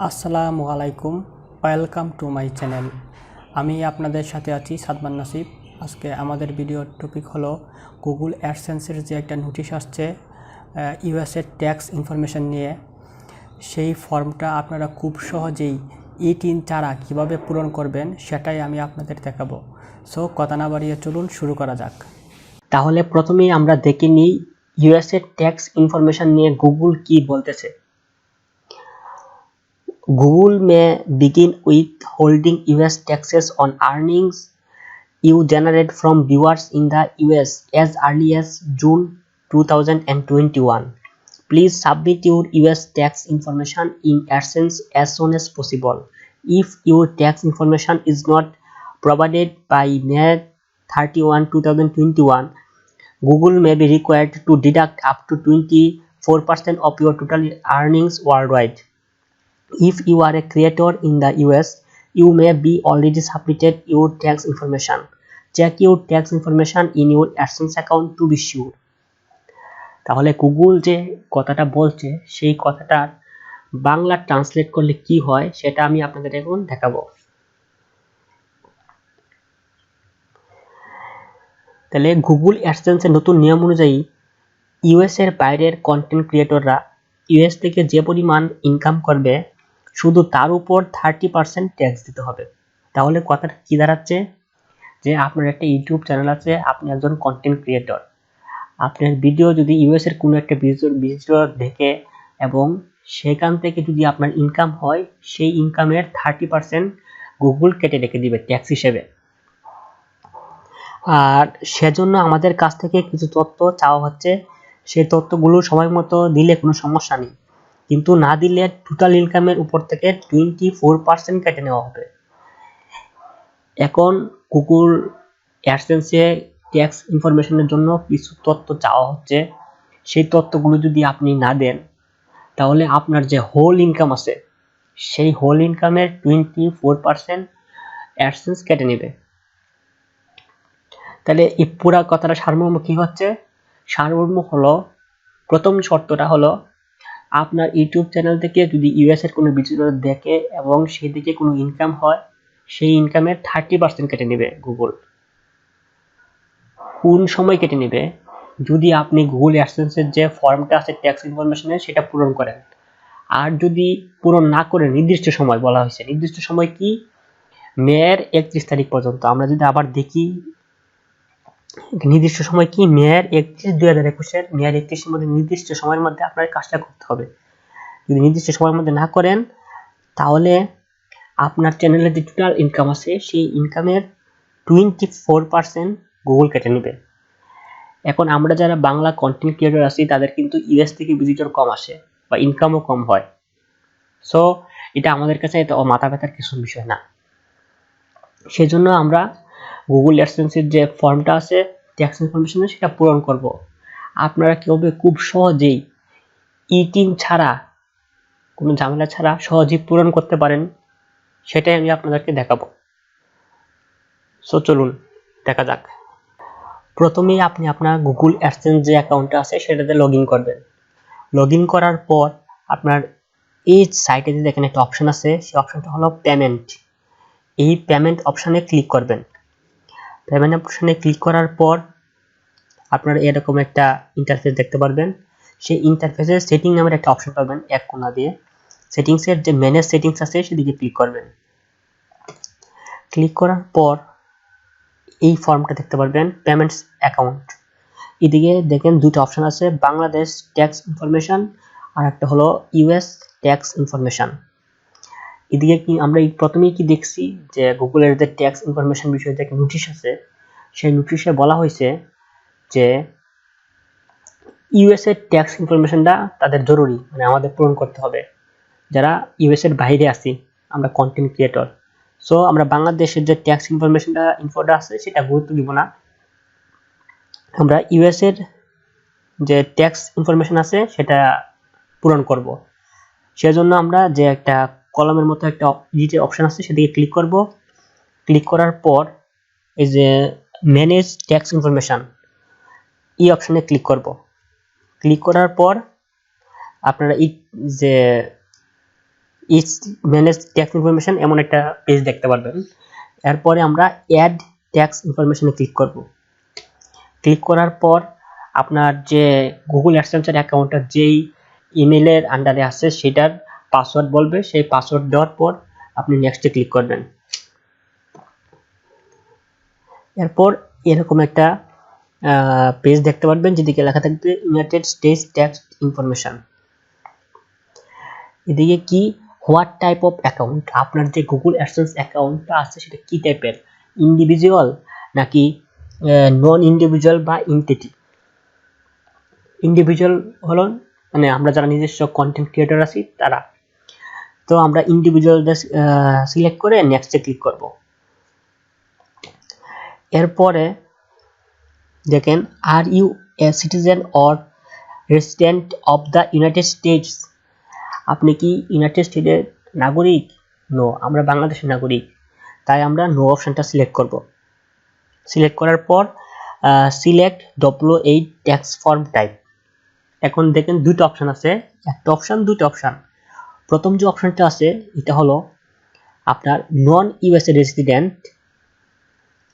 আসসালামু আলাইকুম, welcome to my channel. আমি আপনাদের সাথে আছি সাদমান নাসিব। আজকে আমাদের ভিডিওর টপিক হলো গুগল অ্যাডসেন্সের যে একটা নোটিশ আসছে ইউএসের ট্যাক্স ইনফরমেশন নিয়ে, সেই ফর্মটা আপনারা খুব সহজেই ই-3 ছাড়া কীভাবে পূরণ করবেন সেটাই আমি আপনাদের দেখাবো। সো কথা না বাড়িয়ে চলুন শুরু করা যাক। তাহলে প্রথমেই আমরা দেখে নিই ইউএসের ট্যাক্স ইনফরমেশন নিয়ে গুগল কি বলতেছে। Google may begin with holding US taxes on earnings you generate from viewers in the US as early as June 2021. Please submit your US tax information in AdSense as soon as possible. If your tax information is not provided by May 31, 2021, Google may be required to deduct up to 24% of your total earnings worldwide. If you are a creator in the US, you may be already submitted your tax information. Check your tax information in your AdSense account to be sure. তাহলে Google যে কথাটা বলছে সেই কথাটার Bangla translate করলে কি হয় সেটা আমি আপনাদের এখন দেখাবো। তাহলে গুগল অ্যাডসেন্সের নতুন নিয়ম অনুযায়ী ইউএস এর বাইরের কন্টেন্ট ক্রিয়েটররা ইউএস থেকে যে পরিমাণ ইনকাম করবে শুধু তার উপর 30% ট্যাক্স দিতে হবে। তাহলে কথাটা কি দাঁড়াচ্ছে যে আপনার একটা ইউটিউব চ্যানেল আছে, আপনি একজন কন্টেন্ট ক্রিয়েটর, আপনার ভিডিও যদি ইউএস এর কোনো একটা ভিডিও দেখে এবং সেখান থেকে যদি আপনার ইনকাম হয়, সেই ইনকামের 30% গুগল কেটে রেখে দিবে ট্যাক্স হিসেবে। আর সেজন্য আমাদের কাছ থেকে কিছু তথ্য চাওয়া হচ্ছে, সেই তথ্যগুলো সময় মতো দিলে কোনো সমস্যা নেই, কিন্তু না দিলে টোটাল ইনকামের উপর থেকে 24% কেটে নেওয়া হবে। এখন গুগল অ্যাডসেন্সে ট্যাক্স ইনফরমেশনের জন্য কিছু তথ্য চাওয়া হচ্ছে, সেই তথ্যগুলো যদি আপনি না দেন তাহলে আপনার যে হোল ইনকাম আছে সেই হোল ইনকামের 24% অ্যাডসেন্স কেটে নেবে। তাহলে এই পুরা কথাটা সারমর্ম কি হচ্ছে? সারমর্ম হলো, প্রথম শর্তটা হলো আপনার ইউটিউব চ্যানেল থেকে যদি ইউএস এর কোনো ভিডিও দেখে এবং সেই দিকে কোনো ইনকাম হয়, সেই ইনকামের 30% কেটে নেবে গুগল। কোন সময় কেটে নেবে? যদি আপনি গুগল অ্যাডসেন্সের যে ফর্মটা আছে ট্যাক্স ইনফরমেশনের সেটা পূরণ করেন। আর যদি পূরণ না করে নির্দিষ্ট সময় বলা হয়েছে, নির্দিষ্ট সময় কি? মের 31 তারিখ পর্যন্ত। আমরা যদি আবার দেখি নির্দিষ্ট সময় কি, মের 31, 2021 মের 31 এর মধ্যে নির্দিষ্ট সময়ের মধ্যে আপনার কাজটা করতে হবে। যদি নির্দিষ্ট সময়ের মধ্যে না করেন তাহলে আপনার চ্যানেলের যে টোটাল ইনকাম আছে সেই ইনকামের 24% গুগল কেটে নেবে। এখন আমরা যারা বাংলা কন্টেন্ট ক্রিয়েটর আছি তাদের কিন্তু ইউএস থেকে ভিজিটর কম আসে বা ইনকামও কম হয়। সো এটা আমাদের কাছে এটা মাথা ব্যথার কিছু বিষয় না। সেজন্য আমরা গুগল অ্যাডসেন্সের যে ফর্মটা আছে ট্যাক্স ইনফরমেশনের সেটা পূরণ করব। আপনারা কিভাবে খুব সহজেই ই-3 ছাড়া, কোনো ঝামেলা ছাড়া সহজেই পূরণ করতে পারেন সেটাই আমি আপনাদেরকে দেখাবো। সো চলুন দেখা যাক। প্রথমেই আপনি আপনার গুগল অ্যাডসেন্স যে অ্যাকাউন্টটা আছে সেটাতে লগ ইন করবেন। লগ ইন করার পর আপনার এই সাইটে যে দেখেন একটা অপশন আছে, সেই অপশনটা হলো পেমেন্ট। এই পেমেন্ট অপশনে ক্লিক করবেন। পেমেন্ট অপশনে ক্লিক করার পর আপনারা এরকম একটা ইন্টারফেস দেখতে পারবেন। সেই ইন্টারফেসে সেটিং নামের একটা অপশন পাবেন এক কোণা দিয়ে। সেটিংসের যে ম্যানেজ সেটিংস আছে সেদিকে ক্লিক করবেন। ক্লিক করার পর এই ফর্মটা দেখতে পারবেন, পেমেন্টস অ্যাকাউন্ট। এদিকে দেখেন দুটো অপশন আছে, বাংলাদেশ ট্যাক্স ইনফরমেশন আর একটা হলো ইউএস ট্যাক্স ইনফরমেশন। এদিকে কি আমরা প্রথমেই কি দেখছি যে গুগলের যে ট্যাক্স ইনফরমেশন বিষয়ে যে নোটিশ আছে, সেই নোটিশে বলা হয়েছে যে ইউএস এর ট্যাক্স ইনফরমেশনটা তাদের জরুরি, মানে আমাদের পূরণ করতে হবে যারা ইউএস এর বাইরে আছি, আমরা কন্টেন্ট ক্রিয়েটর। সো আমরা বাংলাদেশের যে ট্যাক্স ইনফোটা আছে সেটা গুরুত্ব দিব না, আমরা ইউএস এর যে ট্যাক্স ইনফরমেশন আছে সেটা পূরণ করব। সেজন্য আমরা যে একটা কলমের মতো একটা ডিটেল অপশন আছে সেদিকে ক্লিক করব। ক্লিক করার পর এই যে ম্যানেজ ট্যাক্স ইনফরমেশন এই অপশনে ক্লিক করব। ক্লিক করার পর আপনারা এই যে ইটস ম্যানেজ ট্যাক্স ইনফরমেশন এমন একটা পেজ দেখতে পারবেন। এরপরে আমরা অ্যাড ট্যাক্স ইনফরমেশনে ক্লিক করব। ক্লিক করার পর আপনার যে গুগল অ্যাডসেন্সের অ্যাকাউন্টটা যেই ইমেলের আন্ডারে আছে সেটার পাসওয়ার্ড বলবে, সেই পাসওয়ার্ড দেওয়ার পর আপনি নেক্সটে ক্লিক করবেন। এরপর এরকম একটা পেজ দেখতে পারবেন যেদিকে লেখা থাকবে ইউনাইটেড স্টেটস ট্যাক্স ইনফরমেশন। এদিকে কি হোয়াট টাইপ অফ অ্যাকাউন্ট, আপনার যে গুগল অ্যাডসেন্স অ্যাকাউন্টটা আছে সেটা কি টাইপের, ইন্ডিভিজুয়াল নাকি নন ইন্ডিভিজুয়াল বা এন্টিটি। ইন্ডিভিজুয়াল হলো মানে আমরা যারা নিজস্ব কন্টেন্ট ক্রিয়েটর আছি তারা। তো আমরা ইন্ডিভিজুয়াল সিলেক্ট করে নেক্সটে ক্লিক করব। এরপরে দেখেন are you a citizen or resident of the United States, আপনি কি ইউনাইটেড স্টেটের নাগরিক? নো, আমরা বাংলাদেশের নাগরিক, তাই আমরা নো অপশনটা সিলেক্ট করব। সিলেক্ট করার পর select W8 tax form type. এখন দেখেন দুটো অপশন আছে, একটা অপশন দুটো অপশন। প্রথম যে অপশনটা আছে এটা হলো আপনার নন ইউএসএ রেসিডেন্ট,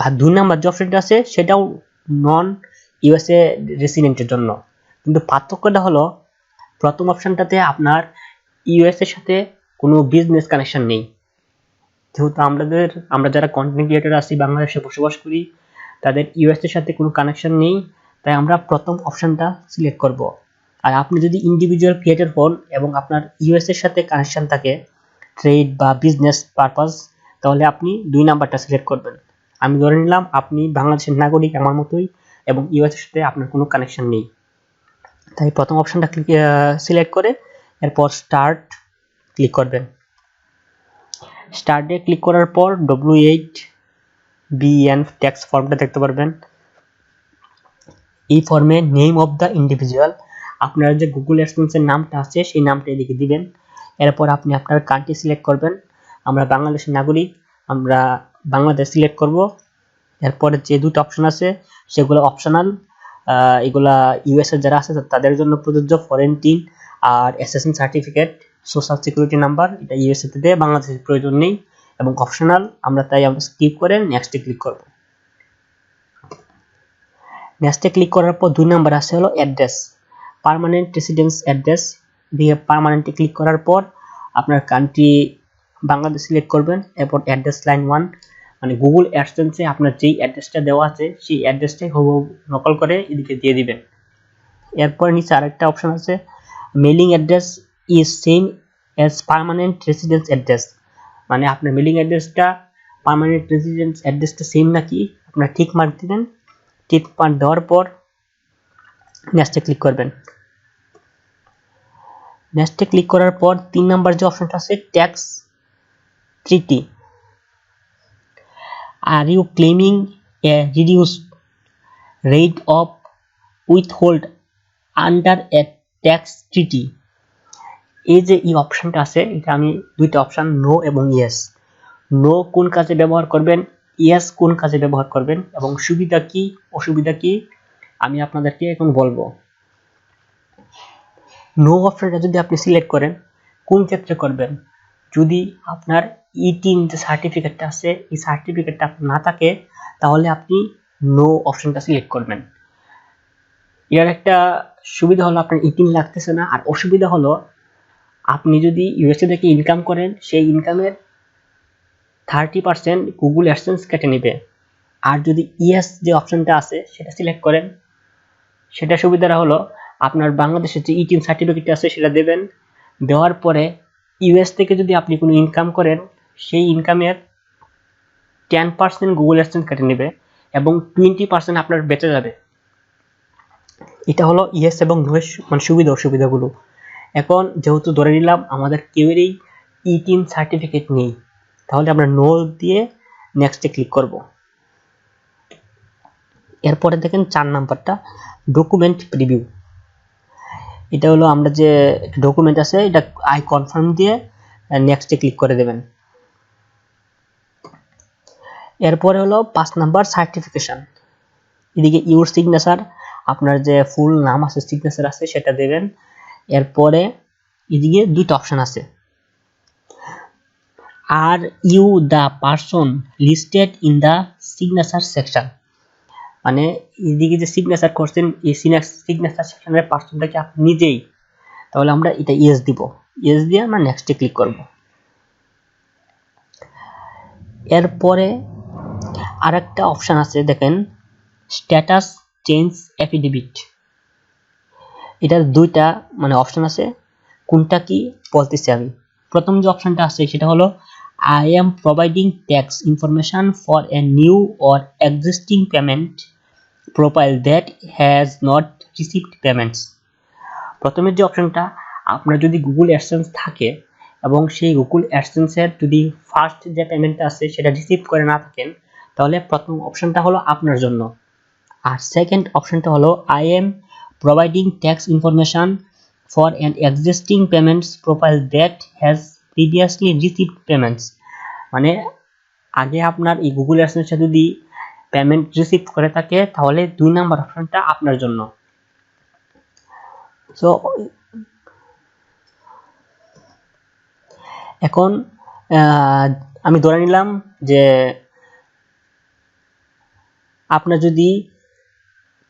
আর 2 নাম্বার যে অপশনটা আছে সেটাও নন ইউএসএ রেসিডেন্টের জন্য। কিন্তু পার্থক্যটা হলো প্রথম অপশনটাতে আপনার ইউএস এর সাথে কোনো বিজনেস কানেকশন নেই, যেহেতু আমরা যারা কন্টেন্ট ক্রিয়েটর আছি বাংলাদেশে বসবাস করি, তাদের ইউএস এর সাথে কোনো কানেকশন নেই, তাই আমরা প্রথম অপশনটা সিলেক্ট করব। আর আপনি যদি ইন্ডিভিজুয়াল ক্রিয়েটর হন এবং আপনার ইউএস এর সাথে কানেকশন থাকে ট্রেড বা বিজনেস পারপাস, তাহলে আপনি 2 নাম্বারটা সিলেক্ট করবেন। আমি ধরে নিলাম আপনি বাংলাদেশের নাগরিক আমার মতোই এবং ইউএস এর সাথে আপনার কোনো কানেকশন নেই, তাই প্রথম অপশনটা সিলেক্ট করে এরপর স্টার্ট ক্লিক করবেন। স্টার্টে ক্লিক করার পর W8 BN ট্যাক্স ফর্মটা দেখতে পারবেন। এই ফর্মে নেম অফ দ্য ইন্ডিভিজুয়াল, আপনার যে গুগল অ্যাডসেন্সের নামটা আছে সেই নামটা এদিকে দিবেন। এরপর আপনি আপনার কান্ট্রি সিলেক্ট করবেন। আমরা বাংলাদেশের নাগরিক, আমরা বাংলাদেশ সিলেক্ট করব। এরপরে যে দুটো অপশন আছে সেগুলো অপশনাল, এগুলা ইউএসএ যারা আছে তাদের জন্য প্রযোজ্য। ফরেন টিন আর SSN certificate, social security number, এটা ইউএসএ তে বাংলাদেশের প্রয়োজন নেই এবং অপশনাল, আমরা স্কিপ করে নেক্সটে ক্লিক করব। নেক্সটে ক্লিক করার পর 2 নাম্বার আছে হলো অ্যাড্রেস, পার্মানেন্ট রেসিডেন্স অ্যাড্রেস। দিয়ে পার্মানেন্টে ক্লিক করার পর আপনার কান্ট্রি বাংলাদেশ সিলেক্ট করবেন। এরপর অ্যাড্রেস লাইন 1, মানে গুগল অ্যাডসেন্সে আপনার যেই অ্যাড্রেসটা দেওয়া আছে সেই অ্যাড্রেসটাই হুবহু নকল করে এদিকে দিয়ে দিবেন। এরপর নিচে আরেকটা অপশন আছে mailing address is same as permanent residence address, মানে আপনার মেলিং অ্যাড্রেসটা পার্মানেন্ট রেসিডেন্স অ্যাড্রেসটা সেম নাকি আপনার ঠিক মার্ক দিবেন। টিক মার্ক দেওয়ার পর নেক্সটে ক্লিক করবেন। নেক্সটে ক্লিক করার পর 3 নাম্বার যে অপশনটা আছে tax treaty, are you claiming a reduced rate of withhold under a tax treaty. এই যে এই অপশনটা আছে এটা আমি দুইটা অপশন নো এবং ইয়েস। নো কোন কাজে ব্যবহার করবেন, ইয়েস কোন কাজে ব্যবহার করবেন এবং সুবিধা কি অসুবিধা কি আমি আপনাদেরকে এখন বলবো। নো অপশনটা যদি আপনি সিলেক্ট করেন কোন ক্ষেত্রে করবেন, যদি আপনার E3 যে সার্টিফিকেটটা আছে এই সার্টিফিকেটটা না থাকে তাহলে আপনি নো অপশনটা সিলেক্ট করবেন। এর একটা সুবিধা হলো আপনার E3 লাগতেছে না, আর অসুবিধা হলো আপনি যদি ইউএসএ থেকে ইনকাম করেন সেই ইনকামের 30% গুগল অ্যাডসেন্স কেটে নেবে। আর যদি ইয়েস যে অপশনটা আছে সেটা সিলেক্ট করেন, সেটা সুবিধাটা হলো আপনার বাংলাদেশের যে E3 সার্টিফিকেট আছে সেটা দেবেন। দেওয়ার পরে ইউএস থেকে যদি আপনি কোনো ইনকাম করেন সেই ইনকামের 10% গুগল অ্যাডসেন্স কেটে নেবে এবং 20% আপনার বেঁচে যাবে। এটা হলো ইয়েস এবং নো এর মানে সুবিধা অসুবিধাগুলো। এখন যেহেতু ধরে নিলাম আমাদের কেউরই E3 সার্টিফিকেট নেই, তাহলে আমরা নো দিয়ে নেক্সটে ক্লিক করব। এরপরে দেখেন 4 নাম্বারটা ডকুমেন্ট প্রিভিউ। এটা হলো আমরা যে ডকুমেন্ট আছে এটা আই কনফার্ম দিয়ে নেক্সটে ক্লিক করে দেবেন। এরপরে হলো 5 নাম্বার সার্টিফিকেশন। এদিকে ইউর সিগনেচার, আপনার যে ফুল নাম আছে সিগনেচার আছে সেটা দেবেন। এরপরে এদিকে দুইটা অপশন আছে are you the person listed in the signature section, মানে এদিকে যে সিগনেচার করছেন এই সিগনেচার সেকশনের পারসনটা কি আপনি নিজেই, তাহলে আমরা এটা ইয়েস দিব, ইয়েস দিয়ে আমরা নেক্সটে ক্লিক করব। এরপরে আরেকটা অপশন আছে দেখেন, স্ট্যাটাস চেঞ্জ এফিডেভিট। এটার দুইটা মানে অপশন আছে, কোনটা কি বলতেছি আমি। প্রথম যে অপশনটা আছে সেটা হলো I am providing tax information for a new or existing payment profile that has not received payments। প্রথমের যে অপশনটা, আপনার যদি গুগল অ্যাডসেন্স থাকে এবং সেই গুগল অ্যাডসেন্সের যদি ফার্স্ট যে পেমেন্টটা আছে সেটা রিসিভ করে না থাকেন, তাহলে প্রথম অপশনটা হলো আপনার জন্য। আর সেকেন্ড অপশনটা হলো I am providing tax information for an existing payments profile that has previously received payments, মানে আগে আপনার এই গুগল অ্যাডসেন্সে যদি পেমেন্ট রিসিভ করে থাকে তাহলে 2 নাম্বার অপশনটা আপনার জন্য। সো এখন আমি ধরে নিলাম যে আপনার যদি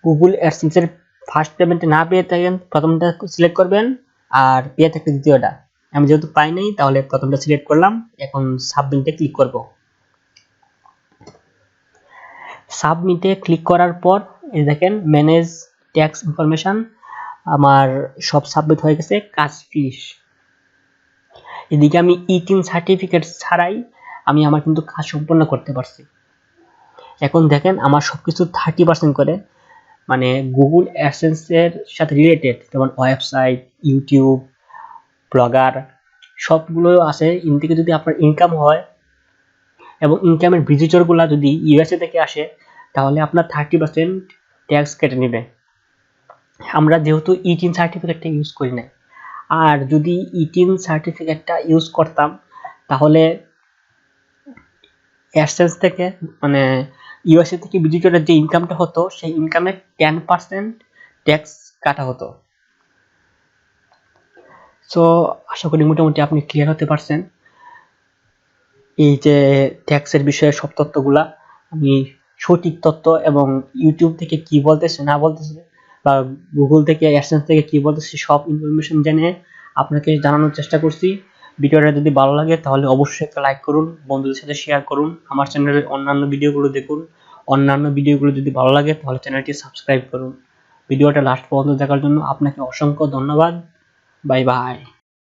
গুগল অ্যাডসেন্সের ফার্স্ট পেমেন্ট না পেয়ে থাকেন প্রথমটা সিলেক্ট করবেন, আর পেয়ে থাকলে দ্বিতীয়টা। আমি যেহেতু পাই নাই তাহলে প্রথমটা সিলেক্ট করলাম, এখন সাবমিটে ক্লিক করব। সাবমিটে ক্লিক করার পর এই দেখেন ম্যানেজ ট্যাক্স ইনফরমেশন, আমার সব সাবমিট হয়ে গেছে, কাজ ফিনিশ। এদিকে আমি ই-3 সার্টিফিকেট ছাড়াই আমি আমার কিন্তু কাজ সম্পন্ন করতে পারছি। এখন দেখেন আমার সবকিছু 30% করে, মানে গুগল অ্যাডসেন্সের সাথে রিলেটেড, যেমন ওয়েবসাইট, ইউটিউব, ব্লগার সবগুলো আছে। ইন থেকে যদি আপনার ইনকাম হয় এবং ইনকামের ভিজিটরগুলো যদি ইউএসএ থেকে আসে তাহলে আপনার 30% ট্যাক্স কেটে নেবে। আমরা যেহেতু ই-3 সার্টিফিকেটটা ইউজ করি না, আর যদি ই-3 সার্টিফিকেটটা ইউজ করতাম তাহলে অ্যাডসেন্স থেকে মানে ইউএসএ থেকে ভিজিটরের যে ইনকামটা হতো সেই ইনকামের 10% ট্যাক্স কাটা হতো। সো আশা করি মোটামুটি আপনি ক্লিয়ার হতে পারছেন। এই যে ট্যাক্সের বিষয়ে সব তথ্যগুলা আমি সঠিক তথ্য এবং ইউটিউব থেকে কি বলতেছে না বলতেছে বা গুগল থেকে অ্যাডসেন্স থেকে কি বলতেছে সব ইনফরমেশন জেনে আপনাকে জানানোর চেষ্টা করছি। ভিডিওটা যদি ভালো লাগে তাহলে অবশ্যই একটা লাইক করুন, বন্ধুদের সাথে শেয়ার করুন, আমার চ্যানেলের অন্যান্য ভিডিওগুলো দেখুন। অন্যান্য ভিডিওগুলো যদি ভালো লাগে তাহলে চ্যানেলটি সাবস্ক্রাইব করুন। ভিডিওটা লাস্ট পর্যন্ত দেখার জন্য আপনাকে অসংখ্য ধন্যবাদ। Bye bye.